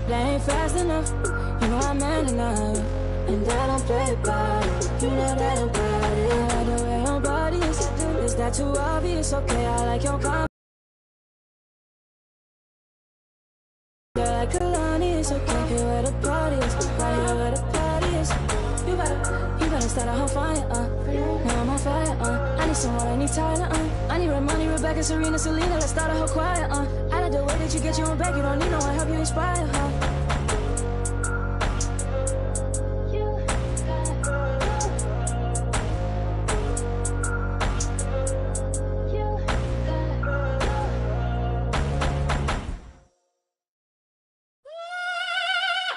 They ain't fast enough. You know I'm man enough. And I don't play about it. You know that about it. I like the way your body is that too obvious? Okay, I like your comment. Like Kalani, it's okay. Here where the party is. Right here where the party is. You better start a whole fire, Now I'm on fire, I need someone, I need Tyler, I need Ramoni, Rebecca, Serena, Selena. Let's start a whole choir, I like the way that you get your own back. You don't need no one, help you inspire,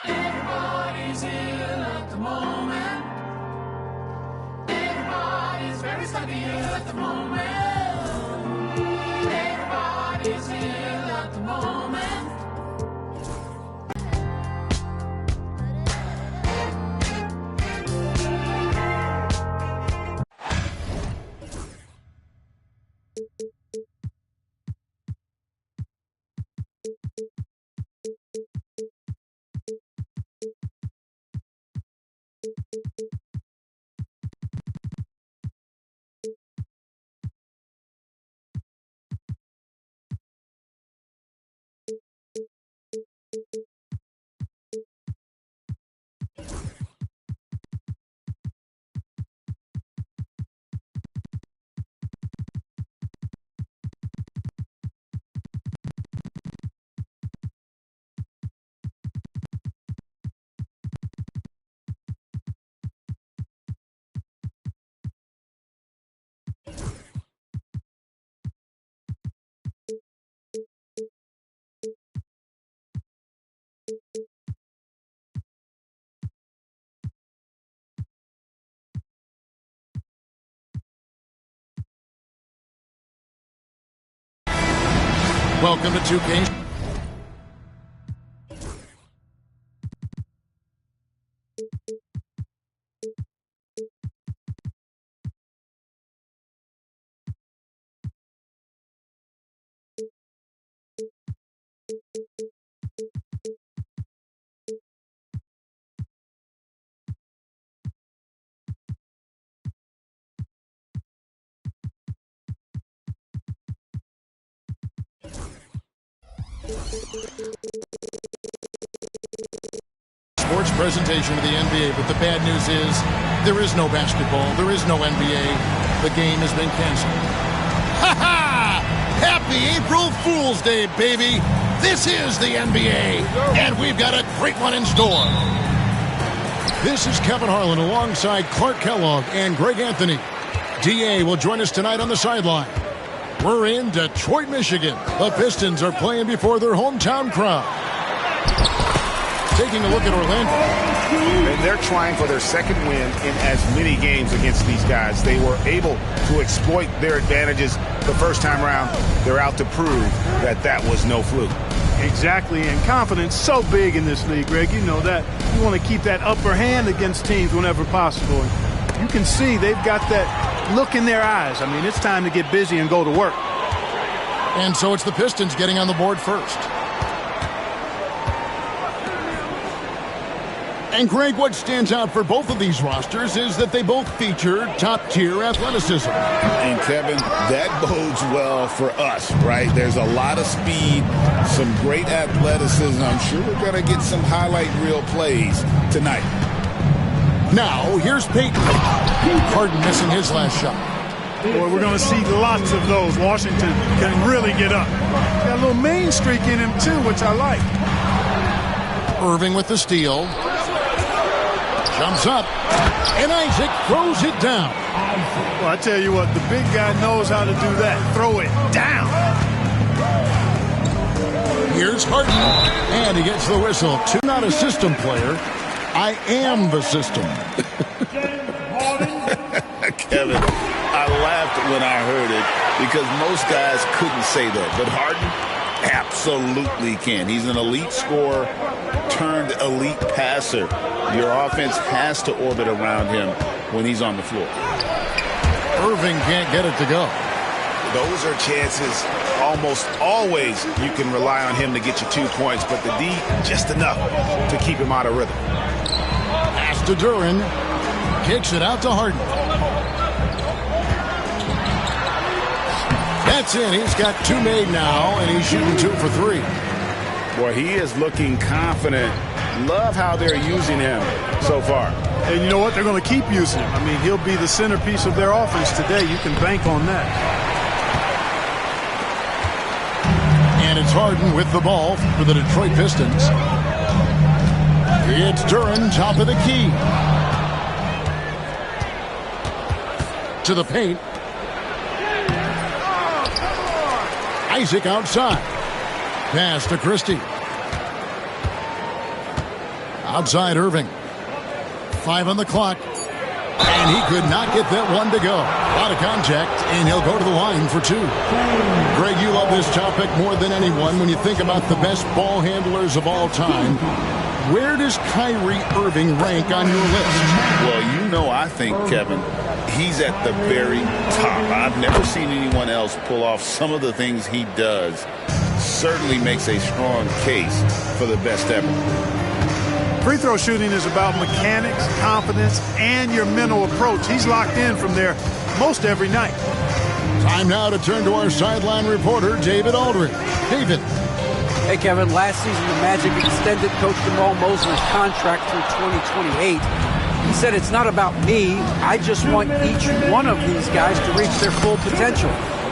Everybody's ill at the moment. Everybody's very study at the moment. Everybody's ill at the moment. Welcome to 2K. Sports presentation of the NBA, but the bad news is there is no basketball, there is no NBA. The game has been canceled. Ha ha! Happy April Fool's Day, baby! This is the NBA, and we've got a great one in store. This is Kevin Harlan alongside Clark Kellogg and Greg Anthony. DA will join us tonight on the sideline. We're in Detroit, Michigan. The Pistons are playing before their hometown crowd. Taking a look at Orlando. And they're trying for their second win in as many games against these guys. They were able to exploit their advantages the first time around. They're out to prove that that was no fluke. Exactly, and confidence so big in this league, Greg. You know that. You want to keep that upper hand against teams whenever possible. And you can see they've got that look in their eyes. I mean, it's time to get busy and go to work. And so it's the Pistons getting on the board first. And Greg, what stands out for both of these rosters is that they both feature top-tier athleticism. And Kevin, that bodes well for us, right? There's a lot of speed, some great athleticism. I'm sure we're going to get some highlight reel plays tonight. Now, here's Peyton. Harden missing his last shot. Boy, we're going to see lots of those. Washington can really get up. Got a little main streak in him, too, which I like. Irving with the steal. Jumps up, and Isaac throws it down. Well, I tell you what, the big guy knows how to do that. Throw it down. Here's Harden, and he gets the whistle. Not a system player. I am the system. Kevin, I laughed when I heard it because most guys couldn't say that. But Harden absolutely can. He's an elite scorer turned elite passer. Your offense has to orbit around him when he's on the floor. Irving can't get it to go. those are chances almost always you can rely on him to get you 2 points, but the D just enough to keep him out of rhythm. Pass to Duran. Kicks it out to Harden. That's in. He's got 2 made now, and he's shooting 2 for 3. Boy, he is looking confident. Love how they're using him so far. And you know what? They're going to keep using him. I mean, he'll be the centerpiece of their offense today. You can bank on that. And it's Harden with the ball for the Detroit Pistons. It's Duran, top of the key. To the paint. Isaac outside. Pass to Christie. Outside Irving. 5 on the clock. And he could not get that one to go. A lot of contact, and he'll go to the line for 2. Greg, you love this topic more than anyone. When you think about the best ball handlers of all time, where does Kyrie Irving rank on your list? Well, you know, I think, Kevin, he's at the very top. I've never seen anyone else pull off some of the things he does. Certainly makes a strong case for the best ever. Free throw shooting is about mechanics, confidence, and your mental approach. He's locked in from there most every night. Time now to turn to our sideline reporter, David Aldridge. David. Hey, Kevin, last season the Magic extended Coach Jamal Mosley's contract through 2028. He said, it's not about me. I just want each one of these guys to reach their full potential.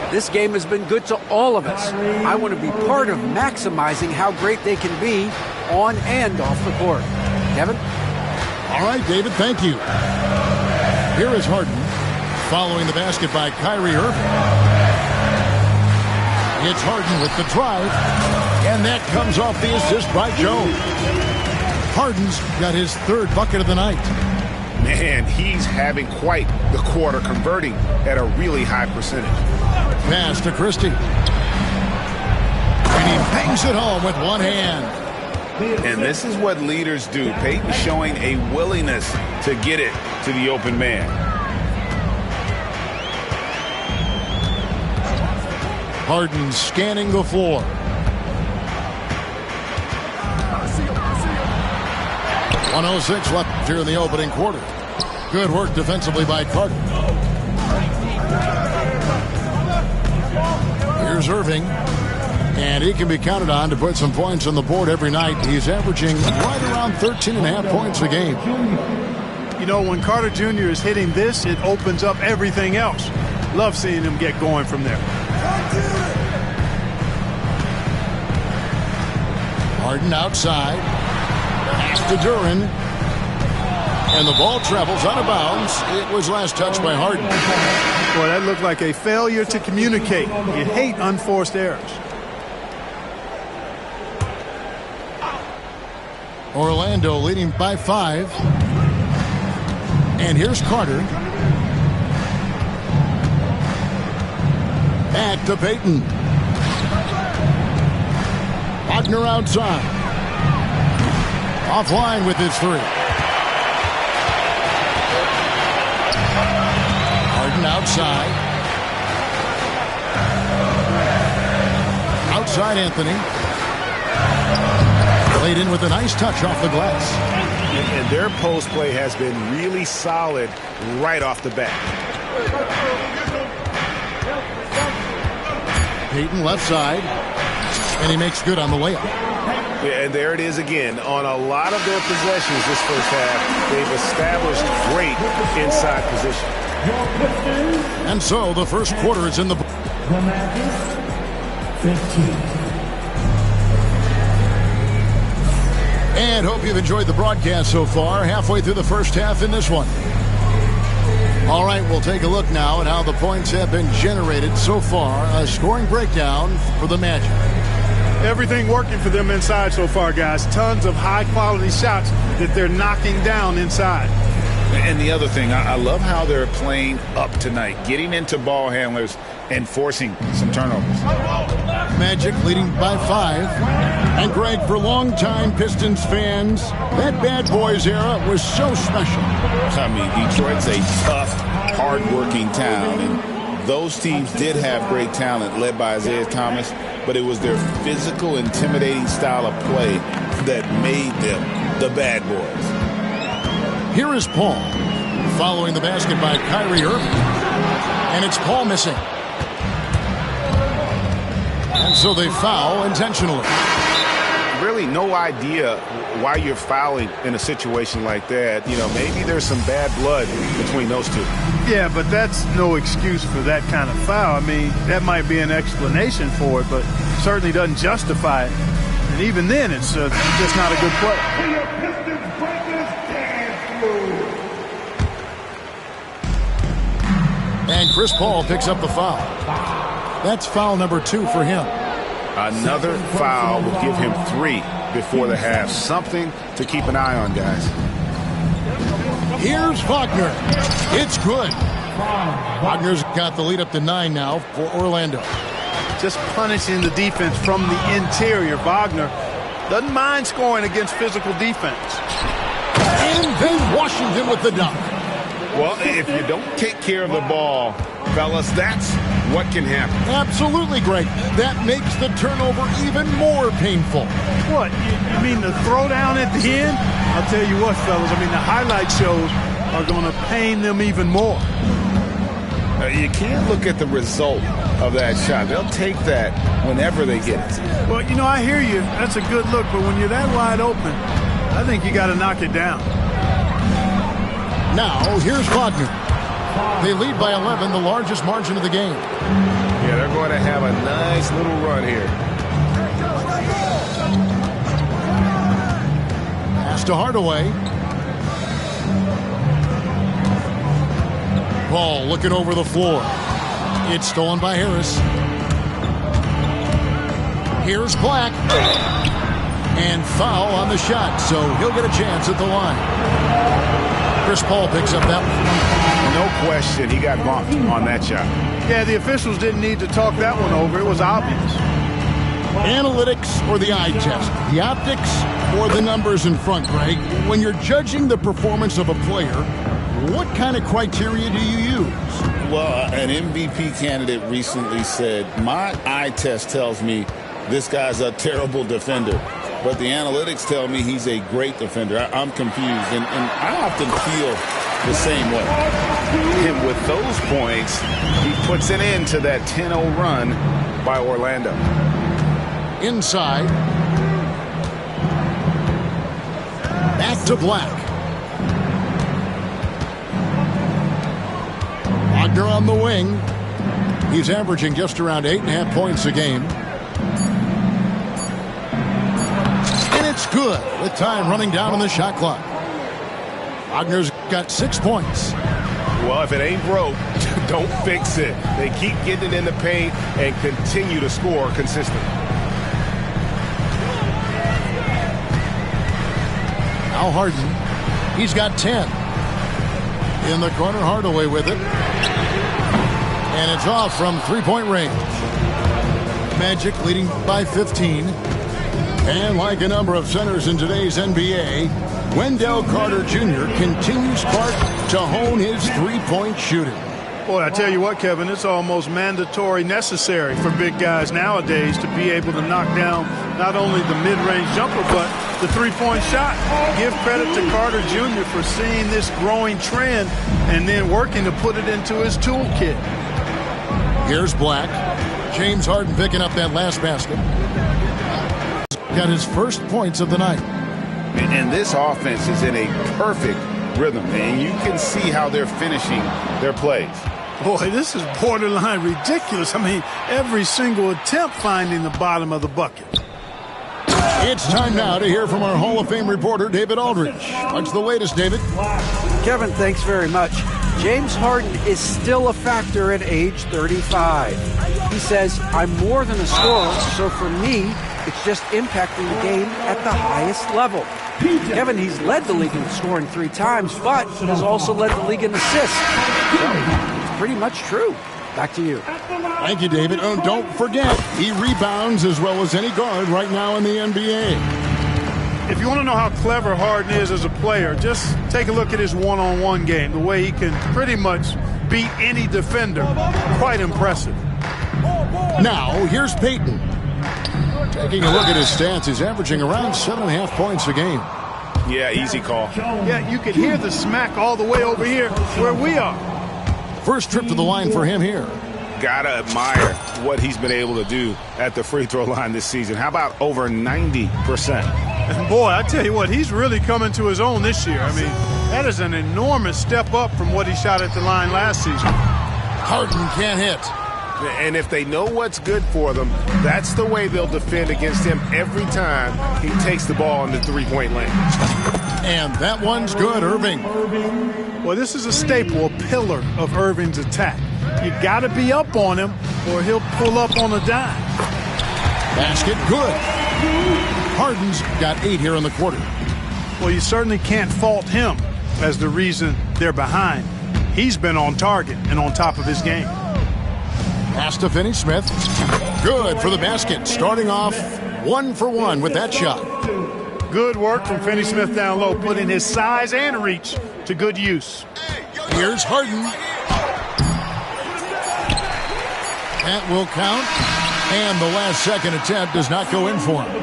This game has been good to all of us. I want to be part of maximizing how great they can be on and off the court. Kevin? All right, David, thank you. Here is Harden following the basket by Kyrie Irving. It's Harden with the drive, and that comes off the assist by Jones. Harden's got his 3rd bucket of the night. Man, he's having quite the quarter, converting at a really high percentage. Pass to Christie. And he bangs it home with one hand. And this is what leaders do. Peyton showing a willingness to get it to the open man. Harden scanning the floor. .106 left here in the opening quarter. Good work defensively by Carter. Here's Irving. And he can be counted on to put some points on the board every night. He's averaging right around 13.5 points a game. You know, when Carter Jr. is hitting this, it opens up everything else. Love seeing him get going from there. Harden outside. Pass to Duran. And the ball travels out of bounds. It was last touched by Harden. Boy, that looked like a failure to communicate. You hate unforced errors. Orlando leading by 5. And here's Carter. Back to Peyton. Wagner outside. Offline with his 3. Harden outside. Outside Anthony. Laid in with a nice touch off the glass. And their post play has been really solid right off the bat. Peyton left side. And he makes good on the layup. Yeah, and there it is again. On a lot of their possessions this first half, they've established great inside position. And so the first quarter is in the... The Magic, 15. And hope you've enjoyed the broadcast so far. Halfway through the first half in this one. All right, we'll take a look now at how the points have been generated so far. A scoring breakdown for the Magic. Everything working for them inside so far, guys. Tons of high-quality shots that they're knocking down inside. And the other thing, I love how they're playing up tonight, getting into ball handlers and forcing some turnovers. Magic leading by 5. And Greg, for longtime Pistons fans, that Bad Boys era was so special. I mean, Detroit's a tough, hard-working town, and those teams did have great talent led by Isaiah Thomas, but it was their physical, intimidating style of play that made them the bad boys. Here is Paul following the basket by Kyrie Irving. And it's Paul missing. And so they foul intentionally. Really no idea why you're fouling in a situation like that. You know, maybe there's some bad blood between those two. Yeah, but that's no excuse for that kind of foul. I mean, that might be an explanation for it, but certainly doesn't justify it. And even then, it's just not a good play. And Chris Paul picks up the foul. That's foul number 2 for him. Another foul will give him 3 before the half. Something to keep an eye on, guys. Here's Wagner. It's good. Wagner's got the lead up to 9 now for Orlando. Just punishing the defense from the interior. Wagner doesn't mind scoring against physical defense. And then Washington with the dunk. Well, if you don't take care of the ball, fellas, that's what can happen. Absolutely, Greg. That makes the turnover even more painful. What? You mean the throwdown at the end? I'll tell you what, fellas. I mean, the highlight shows are going to pain them even more. You can't look at the result of that shot. They'll take that whenever they get it. Well, you know, I hear you. That's a good look. But when you're that wide open, I think you got to knock it down. Now, here's Wagner. They lead by 11, the largest margin of the game. Yeah, they're going to have a nice little run here. Pass to Hardaway. Ball looking over the floor. It's stolen by Harris. Here's Black. And foul on the shot, so he'll get a chance at the line. Chris Paul picks up that one. No question, he got bumped on that shot. Yeah, the officials didn't need to talk that one over. It was obvious. Analytics or the eye test? The optics or the numbers in front, Greg? When you're judging the performance of a player, what kind of criteria do you use? Well, an MVP candidate recently said, my eye test tells me this guy's a terrible defender. But the analytics tell me he's a great defender. I'm confused, and I often feel the same way. And with those points, he puts an end to that 10-0 run by Orlando. Inside. Back to Black. Wagner on the wing. He's averaging just around 8.5 points a game. It's good with time running down on the shot clock. Wagner's got 6 points. Well, if it ain't broke, don't fix it. They keep getting it in the paint and continue to score consistently. Now Harden. He's got 10. In the corner, Hardaway with it. And it's off from three-point range. Magic leading by 15. And like a number of centers in today's NBA, Wendell Carter Jr. continues to hone his three-point shooting. Boy, I tell you what, Kevin, it's almost mandatory necessary for big guys nowadays to be able to knock down not only the mid-range jumper, but the three-point shot. Give credit to Carter Jr. for seeing this growing trend and then working to put it into his toolkit. Here's Black. James Harden picking up that last basket. Got his first points of the night. And this offense is in a perfect rhythm, and you can see how they're finishing their plays. Boy, this is borderline ridiculous. I mean, every single attempt finding the bottom of the bucket. It's time now to hear from our Hall of Fame reporter, David Aldridge. What's the latest, David? Kevin, thanks very much. James Harden is still a factor at age 35. He says, I'm more than a scorer, so for me, it's just impacting the game at the highest level. Kevin, he's led the league in scoring 3 times, but he has also led the league in assists. So it's pretty much true. Back to you. Thank you, David. Oh, don't forget, he rebounds as well as any guard right now in the NBA. If you want to know how clever Harden is as a player, just take a look at his one-on-one game, the way he can pretty much beat any defender. Quite impressive. Now, here's Payton. Taking a look at his stats, he's averaging around 7.5 points a game. Yeah, easy call. Yeah, you can hear the smack all the way over here where we are. First trip to the line for him here. Gotta admire what he's been able to do at the free throw line this season. How about over 90%? And boy, I tell you what, he's really coming to his own this year. I mean, that is an enormous step up from what he shot at the line last season. Harden can't hit. And if they know what's good for them, that's the way they'll defend against him every time he takes the ball in the three-point lane. And that one's good, Irving. Well, this is a staple, a pillar of Irving's attack. You got to be up on him or he'll pull up on a dime. Basket good. Harden's got 8 here in the quarter. Well, you certainly can't fault him as the reason they're behind. He's been on target and on top of his game. Pass to Finney-Smith. Good for the basket. Starting off 1 for 1 with that shot. Good work from Finney-Smith down low, putting his size and reach to good use. Here's Harden. That will count. And the last second attempt does not go in for him.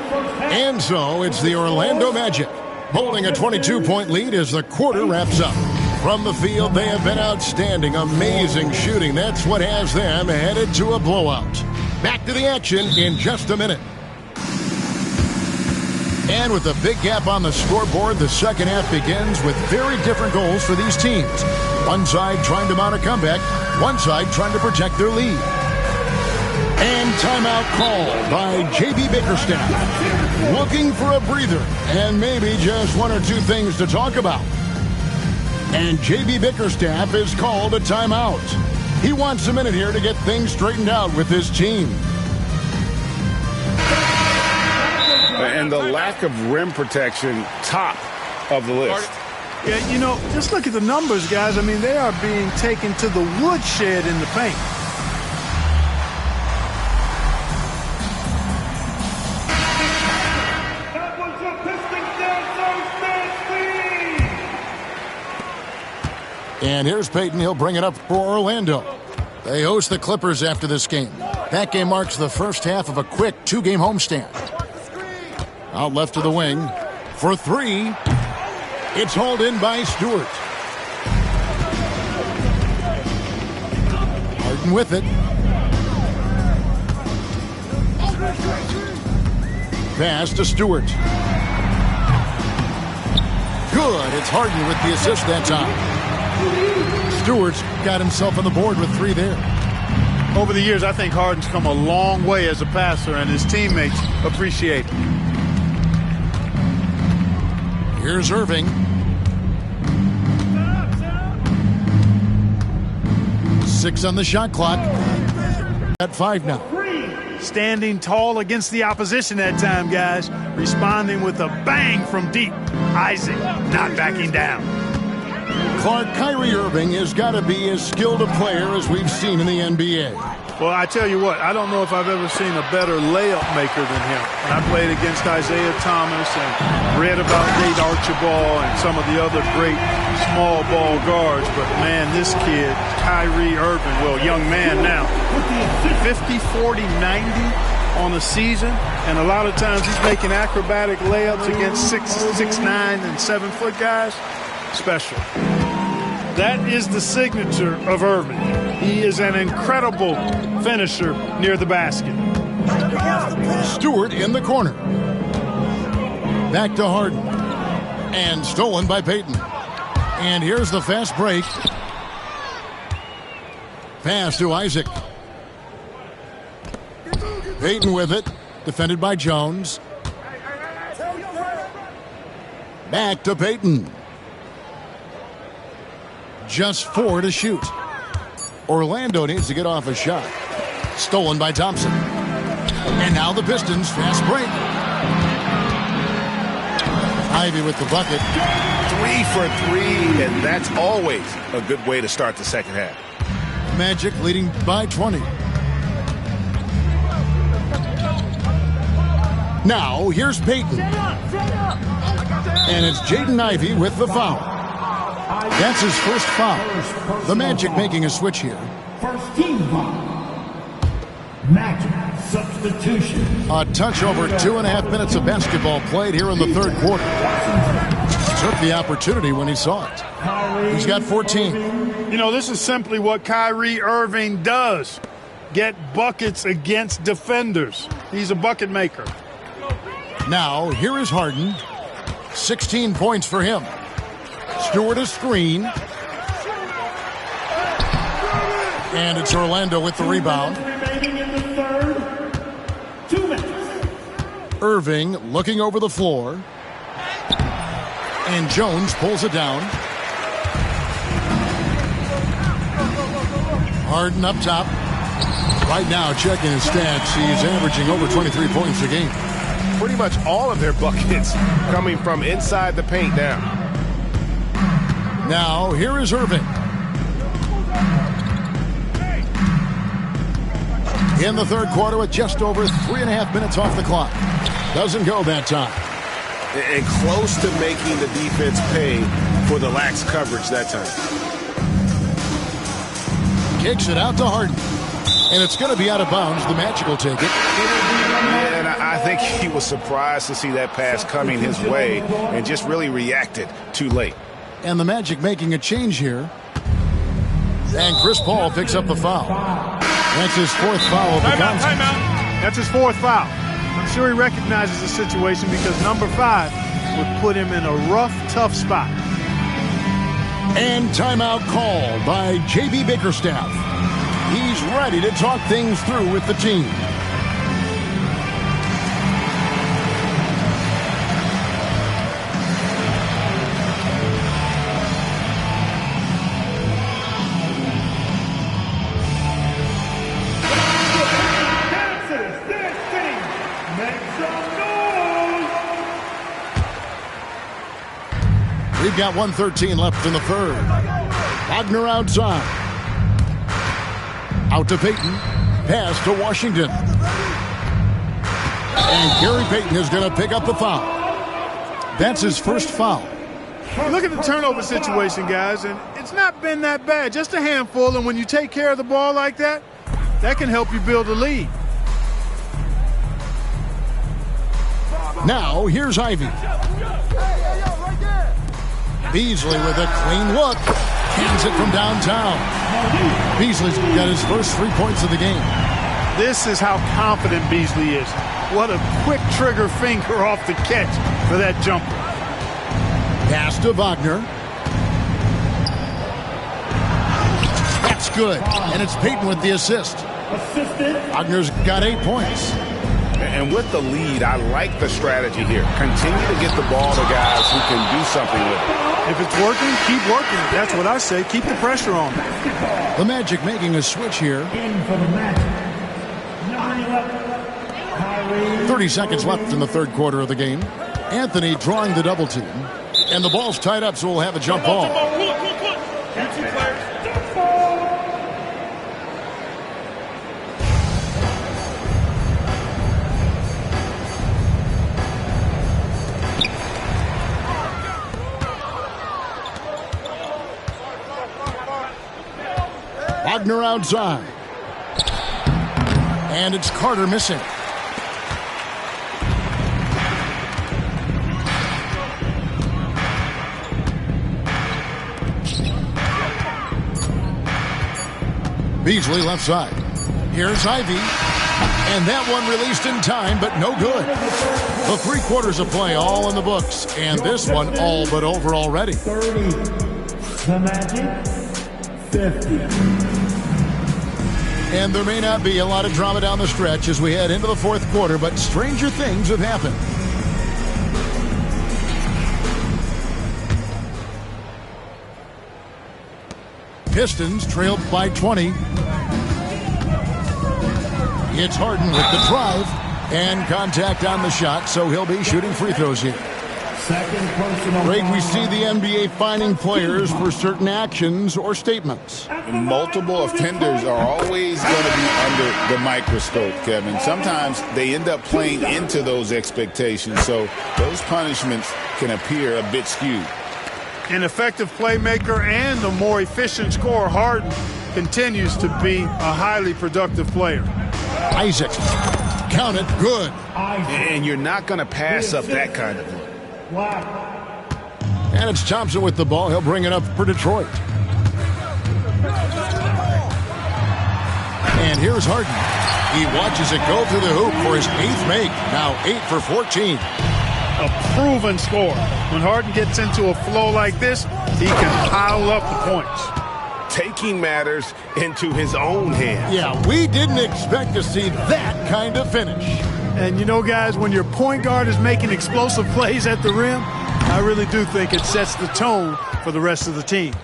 And so it's the Orlando Magic holding a 22-point lead as the quarter wraps up. From the field, they have been outstanding. Amazing shooting. That's what has them headed to a blowout. Back to the action in just a minute. And with a big gap on the scoreboard, the second half begins with very different goals for these teams. One side trying to mount a comeback, one side trying to protect their lead. And timeout called by J.B. Bickerstaff. Looking for a breather and maybe just 1 or 2 things to talk about. And J.B. Bickerstaff is called a timeout. He wants a minute here to get things straightened out with his team. And the lack of rim protection, top of the list. Yeah, you know, just look at the numbers, guys. I mean, they are being taken to the woodshed in the paint. And here's Payton. He'll bring it up for Orlando. They host the Clippers after this game. That game marks the first half of a quick 2-game homestand. Out left to the wing for 3. It's hauled in by Stewart. Harden with it. Pass to Stewart. Good. It's Harden with the assist that time. Stewart's got himself on the board with 3 there. Over the years, I think Harden's come a long way as a passer, and his teammates appreciate it. Here's Irving. Six on the shot clock. At 5 now. Standing tall against the opposition that time, guys. Responding with a bang from deep. Isaac not backing down. Kyrie Irving has got to be as skilled a player as we've seen in the NBA. Well, I tell you what, I don't know if I've ever seen a better layup maker than him. And I played against Isaiah Thomas and read about Nate Archibald and some of the other great small ball guards. But, man, this kid, Kyrie Irving, well, young man now, 50, 40, 90 on a season. And a lot of times he's making acrobatic layups against 6'9", and 7-foot guys. Special. That is the signature of Irving. He is an incredible finisher near the basket. Stewart in the corner. Back to Harden. And stolen by Payton. And here's the fast break. Pass to Isaac. Payton with it. Defended by Jones. Back to Payton. Just 4 to shoot. Orlando needs to get off a shot. Stolen by Thompson. And now the Pistons fast break. Ivy with the bucket. 3 for 3, and that's always a good way to start the second half. Magic leading by 20. Now here's Payton. And it's Jaden Ivey with the foul. That's his first foul. The Magic making a switch here. First team foul. Magic substitution. A touch over 2.5 minutes of basketball played here in the third quarter. Took the opportunity when he saw it. He's got 14. You know, this is simply what Kyrie Irving does. Get buckets against defenders. He's a bucket maker. Now, here is Harden. 16 points for him. Stewart a screen. And it's Orlando with the rebound. Remaining in the third. 2 minutes. Irving looking over the floor. And Jones pulls it down. Harden up top. Right now, checking his stats, he's averaging over 23 points a game. Pretty much all of their buckets coming from inside the paint now. Now, here is Irving. In the third quarter with just over 3.5 minutes off the clock. Doesn't go that time. And close to making the defense pay for the lax coverage that time. Kicks it out to Harden. And it's going to be out of bounds. The Magic will take it. Yeah, and I think he was surprised to see that pass coming his way and just really reacted too late. And the Magic making a change here. And Chris Paul picks up the foul. That's his fourth foul of the contest. Timeout. That's his fourth foul. I'm sure he recognizes the situation because number 5 would put him in a rough, tough spot. And timeout called by J.B. Bickerstaff. He's ready to talk things through with the team. We've got 1:13 left in the third. Wagner outside. Out to Payton. Pass to Washington. And Gary Payton is going to pick up the foul. That's his first foul. Look at the turnover situation, guys, and it's not been that bad. Just a handful, and when you take care of the ball like that, that can help you build a lead. Now, here's Ivy. Beasley with a clean look. Hands it from downtown. Beasley's got his first 3 points of the game. This is how confident Beasley is. What a quick trigger finger off the catch for that jumper. Pass to Wagner. That's good. And it's Payton with the assist. Wagner's got 8 points. And with the lead, I like the strategy here. Continue to get the ball to guys who can do something with it. If it's working, keep working it. That's what I say. Keep the pressure on. The Magic making a switch here. In for the Magic. Number 11, 30 seconds left in the third quarter of the game. Anthony drawing the double team. And the ball's tied up, so we'll have a jump ball. Wagner outside. And it's Carter missing. Beasley left side. Here's Ivy. And that one released in time, but no good. The 3 quarters of play all in the books. And this one all but over already. 30. The Magic. 50. And there may not be a lot of drama down the stretch as we head into the fourth quarter, but stranger things have happened. Pistons trailed by 20. It's Harden with the drive and contact on the shot, so he'll be shooting free throws here. Greg, we see the NBA fining players for certain actions or statements. Multiple offenders are always going to be under the microscope, Kevin. Sometimes they end up playing into those expectations, so those punishments can appear a bit skewed. An effective playmaker and a more efficient scorer, Harden continues to be a highly productive player. Isaac, count it, good. And you're not going to pass up that kind of look. And it's Thompson with the ball. He'll bring it up for Detroit. And here's Harden. He watches it go through the hoop for his 8th make. Now 8 for 14. A proven scorer. When Harden gets into a flow like this, he can pile up the points. Taking matters into his own hands. Yeah, we didn't expect to see that kind of finish. And you know, guys, when your point guard is making explosive plays at the rim, I really do think it sets the tone for the rest of the team.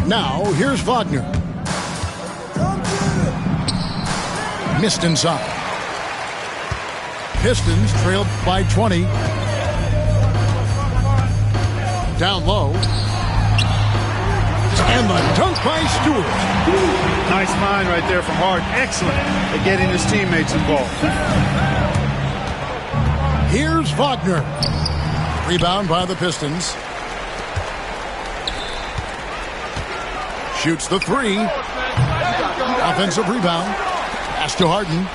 Now, here's Wagner. Missed inside. Pistons trailed by 20. Down low. And the dunk by Stewart. Nice mind right there from Harden. Excellent at getting his teammates involved. Here's Wagner. Rebound by the Pistons. Shoots the 3. Offensive rebound. Pass to Harden.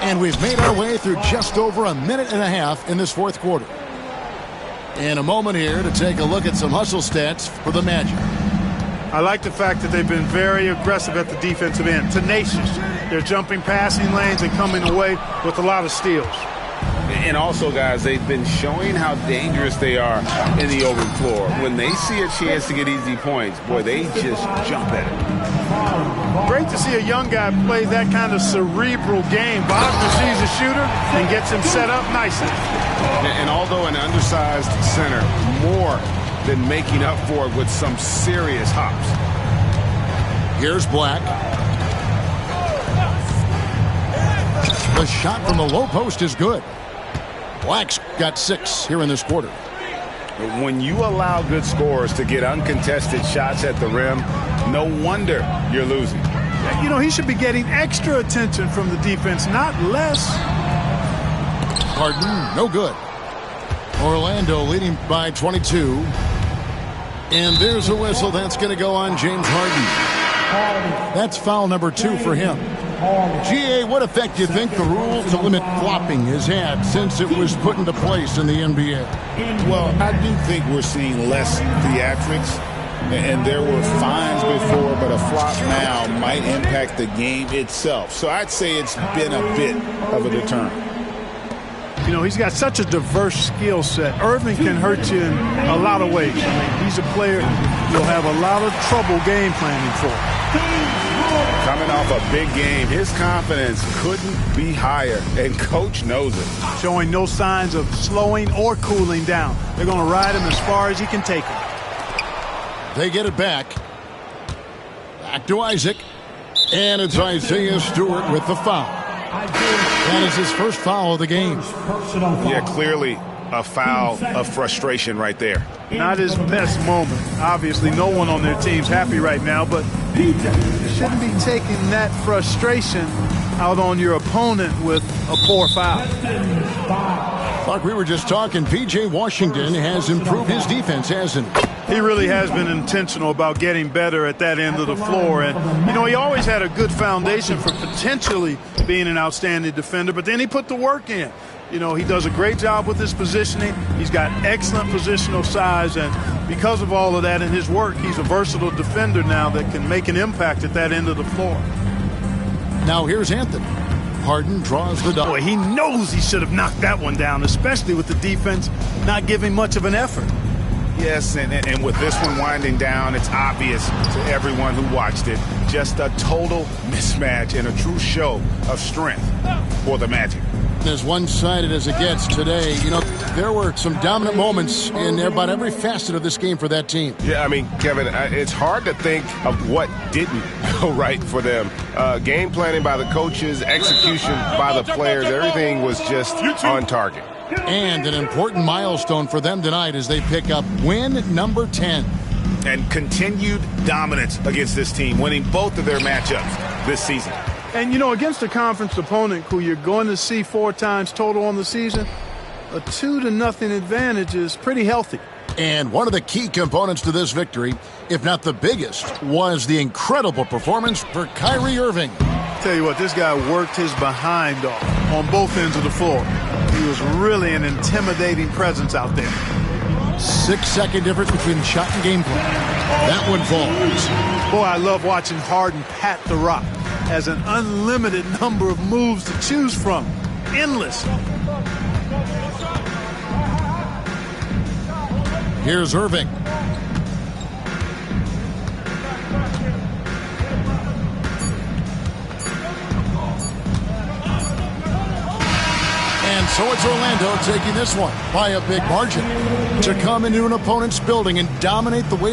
And we've made our way through just over a minute and a half in this 4th quarter. In a moment here to take a look at some hustle stats for the Magic. I like the fact that they've been very aggressive at the defensive end. Tenacious. They're jumping passing lanes and coming away with a lot of steals. And also, guys, they've been showing how dangerous they are in the open floor. When they see a chance to get easy points, boy, they just jump at it. Great to see a young guy play that kind of cerebral game. Wagner sees a shooter and gets him set up nicely. And although an undersized center, more than making up for it with some serious hops. Here's Black. The shot from the low post is good. Black's got 6 here in this quarter. When you allow good scorers to get uncontested shots at the rim, no wonder you're losing. You know, he should be getting extra attention from the defense, not less. Harden, no good. Orlando leading by 22. And there's a whistle that's going to go on James Harden. That's foul number 2 for him. GA, what effect do you think the rule to limit flopping has had since it was put into place in the NBA? Well, I do think we're seeing less theatrics. And there were fines before, but a flop now might impact the game itself. So I'd say it's been a bit of a deterrent. You know, he's got such a diverse skill set. Irving can hurt you in a lot of ways. I mean, he's a player you'll have a lot of trouble game planning for. Coming off a big game, his confidence couldn't be higher, and Coach knows it. Showing no signs of slowing or cooling down. They're going to ride him as far as he can take him. They get it back. Back to Isaac. And it's Isaiah Stewart with the foul. That is his first foul of the game. Yeah, clearly a foul of frustration right there. Not his best moment. Obviously, no one on their team's happy right now, but you shouldn't be taking that frustration out on your opponent with a poor foul. Like we were just talking, P.J. Washington has improved his defense, hasn't he? He really has been intentional about getting better at that end of the floor. And, you know, he always had a good foundation for potentially being an outstanding defender, but then he put the work in. You know, he does a great job with his positioning. He's got excellent positional size, and because of all of that in his work, he's a versatile defender now that can make an impact at that end of the floor. Now here's Anthony. Harden draws the double. Boy, he knows he should have knocked that one down, especially with the defense not giving much of an effort. Yes, and with this one winding down, it's obvious to everyone who watched it. Just a total mismatch and a true show of strength for the Magic. As one-sided as it gets today, you know, there were some dominant moments in about every facet of this game for that team. Yeah, I mean, Kevin, it's hard to think of what didn't go right for them. Game planning by the coaches, execution by the players, everything was just on target. And an important milestone for them tonight as they pick up win number 10. And continued dominance against this team, winning both of their matchups this season. And, you know, against a conference opponent who you're going to see 4 times total on the season, a 2-0 advantage is pretty healthy. And one of the key components to this victory, if not the biggest, was the incredible performance for Kyrie Irving. Tell you what, this guy worked his behind off on both ends of the floor. He was really an intimidating presence out there. 6-second difference between shot and game plan. That one falls. Boy, I love watching Harden pat the rock. Has an unlimited number of moves to choose from. Endless. Here's Irving. And so it's Orlando taking this one by a big margin to come into an opponent's building and dominate the way.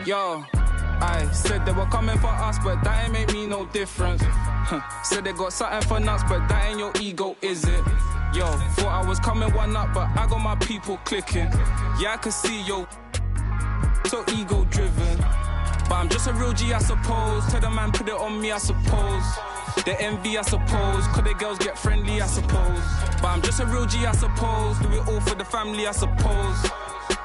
Yo, I said they were coming for us, but that ain't make me no difference. Said they got something for nuts, but that ain't your ego, is it? Yo, thought I was coming one up, but I got my people clicking. Yeah, I can see yo, so ego driven. But I'm just a real G, I suppose. Tell the man put it on me, I suppose. The envy, I suppose. Cause the girls get friendly, I suppose. But I'm just a real G, I suppose. Do it all for the family, I suppose.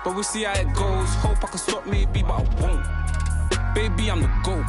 But we'll see how it goes. Hope I can stop maybe, but I won't. Baby, I'm the GOAT.